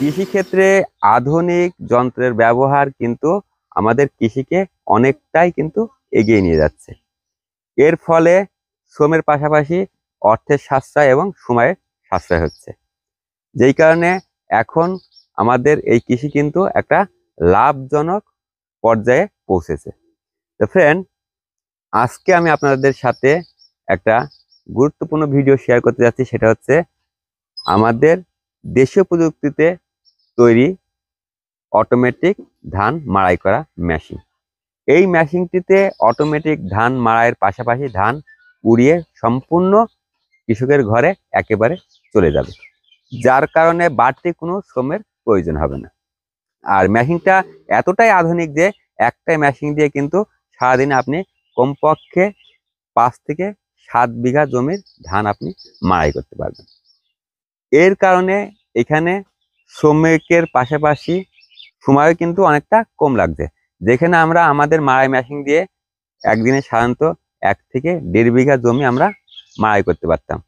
কৃষিক্ষেত্রে আধুনিক যন্ত্রের ব্যবহার কিন্তু আমাদের কৃষিকে অনেকটাই কিন্তু এগিয়ে নিয়ে যাচ্ছে। এর ফলে শ্রমের পাশাপাশি অর্থের সাশ্রয় এবং সময়ের সাশ্রয় হচ্ছে, যেই কারণে এখন আমাদের এই কৃষি কিন্তু একটা লাভজনক পর্যায়ে পৌঁছেছে। তো ফ্রেন্ড, আজকে আমি আপনাদের সাথে একটা গুরুত্বপূর্ণ ভিডিও শেয়ার করতে যাচ্ছি। সেটা হচ্ছে আমাদের দেশীয় প্রযুক্তিতে তৈরি অটোমেটিক ধান মাড়াই করা মেশিন। এই মেশিনটিতে অটোমেটিক ধান মাড়াইয়ের পাশাপাশি ধান উড়িয়ে সম্পূর্ণ কৃষকের ঘরে একেবারে চলে যাবে, যার কারণে বাড়তি কোনো শ্রমের প্রয়োজন হবে না। আর মেশিনটা এতটাই আধুনিক যে একটাই মেশিন দিয়ে কিন্তু সারাদিনে আপনি কমপক্ষে 5 থেকে 7 বিঘা জমির ধান আপনি মাড়াই করতে পারবেন। এর কারণে এখানে শ্রমিকের পাশাপাশি সময়ও কিন্তু অনেকটা কম লাগছে। যেখানে আমরা আমাদের মাড়াই মেশিন দিয়ে একদিনে সাধারণত 1 থেকে 1.5 বিঘা জমি আমরা মাড়াই করতে পারতাম।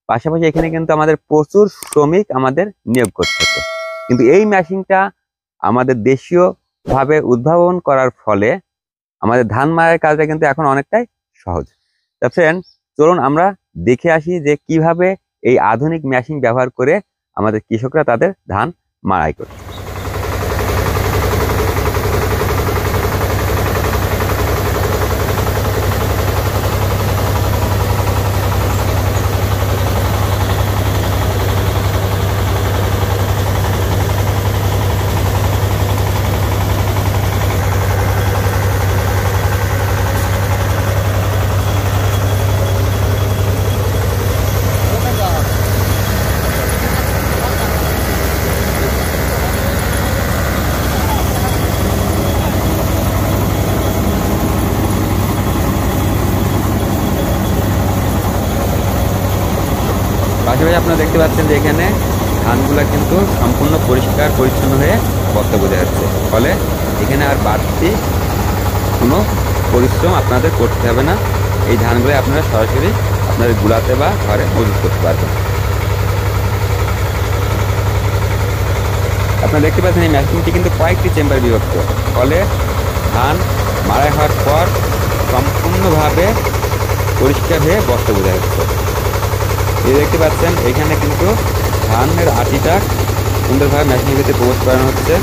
পাশাপাশি এখানে কিন্তু আমাদের প্রচুর শ্রমিক আমাদের নিয়োগ করতে হতো। কিন্তু এই মেশিনটা আমাদের দেশীয়ভাবে উদ্ভাবন করার ফলে আমাদের ধান মাড়াইয়ের কাজটা কিন্তু এখন অনেকটাই সহজ। তা ফ্রেন্ড, চলুন আমরা দেখে আসি যে কিভাবে এই আধুনিক মেশিন ব্যবহার করে আমাদের কৃষকরা তাদের ধান মাড়াই করছে। পাশাপাশি আপনারা দেখতে পাচ্ছেন যে এখানে ধানগুলা কিন্তু সম্পূর্ণ পরিষ্কার পরিচ্ছন্ন হয়ে বস্তা বোঝা যাচ্ছে। ফলে এখানে আর বাড়তি কোনো পরিশ্রম আপনাদের করতে হবে না। এই ধানগুলো আপনারা সরাসরি আপনাদের গুলাতে বা ঘরে মজুত করতে পারবেন। আপনারা দেখতে পাচ্ছেন এই মেশিনটি কিন্তু কয়েকটি চেম্বার বিভক্ত, ফলে ধান মাড়াই হওয়ার পর সম্পূর্ণভাবে পরিষ্কার হয়ে বস্তা বোঝা যাচ্ছে। এই দেখতে পাচ্ছেন এখানে কিন্তু ধানের আটিটা সুন্দরভাবে মেশিনের ভিতরে প্রবেশ করানো হচ্ছে।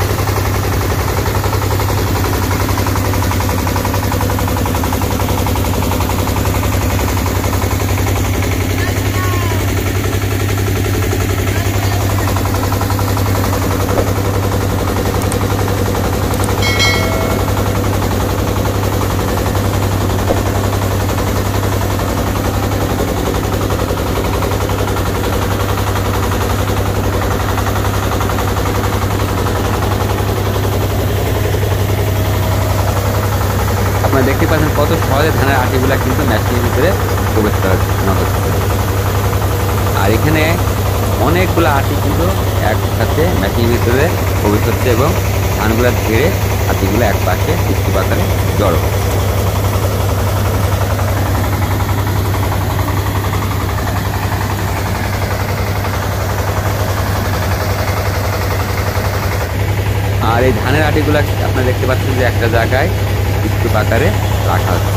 আপনারা দেখতে পাচ্ছেন কত সহজে ধানের আটিগুলা কিন্তু মেশিনের ভিতরে প্রবেশ করানো হচ্ছে। আর এখানে অনেকগুলো আটি কিন্তু একসাথে মেশিনের ভিতরে প্রবেশ হচ্ছে এবং ধানগুলা ঝেড়ে আটিগুলো এক পাশে স্তূপ আকারে জড়ো হচ্ছে। আর এই ধানের আটিগুলা আপনারা দেখতে পাচ্ছেন যে একটা জায়গায় স্তূপ আকারে রাখা হচ্ছে।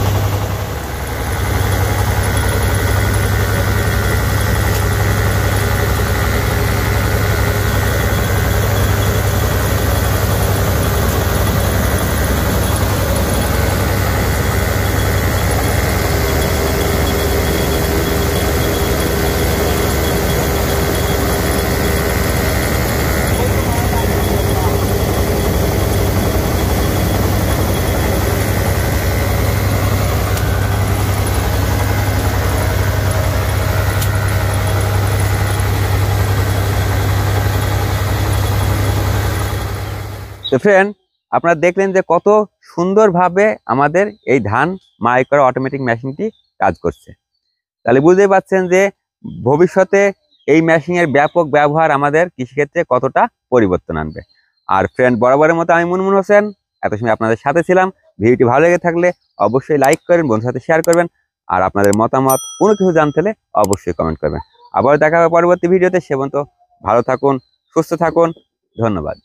তো ফ্রেন্ড, আপনারা দেখলেন যে কত সুন্দরভাবে আমাদের এই ধান মাড়াই করা অটোমেটিক মেশিনটি কাজ করছে। তাহলে বুঝতেই পারছেন যে ভবিষ্যতে এই মেশিনের ব্যাপক ব্যবহার আমাদের কৃষিক্ষেত্রে কতটা পরিবর্তন আনবে। আর ফ্রেন্ড, বরাবরের মতো আমি মুনমুন হোসেন এত সময় আপনাদের সাথে ছিলাম। ভিডিওটি ভালো লেগে থাকলে অবশ্যই লাইক করবেন, বন্ধুর সাথে শেয়ার করবেন, আর আপনাদের মতামত কোনো কিছু জানতে হলে অবশ্যই কমেন্ট করবেন। আবার দেখা হবে পরবর্তী ভিডিওতে। সে পর্যন্ত ভালো থাকুন, সুস্থ থাকুন, ধন্যবাদ।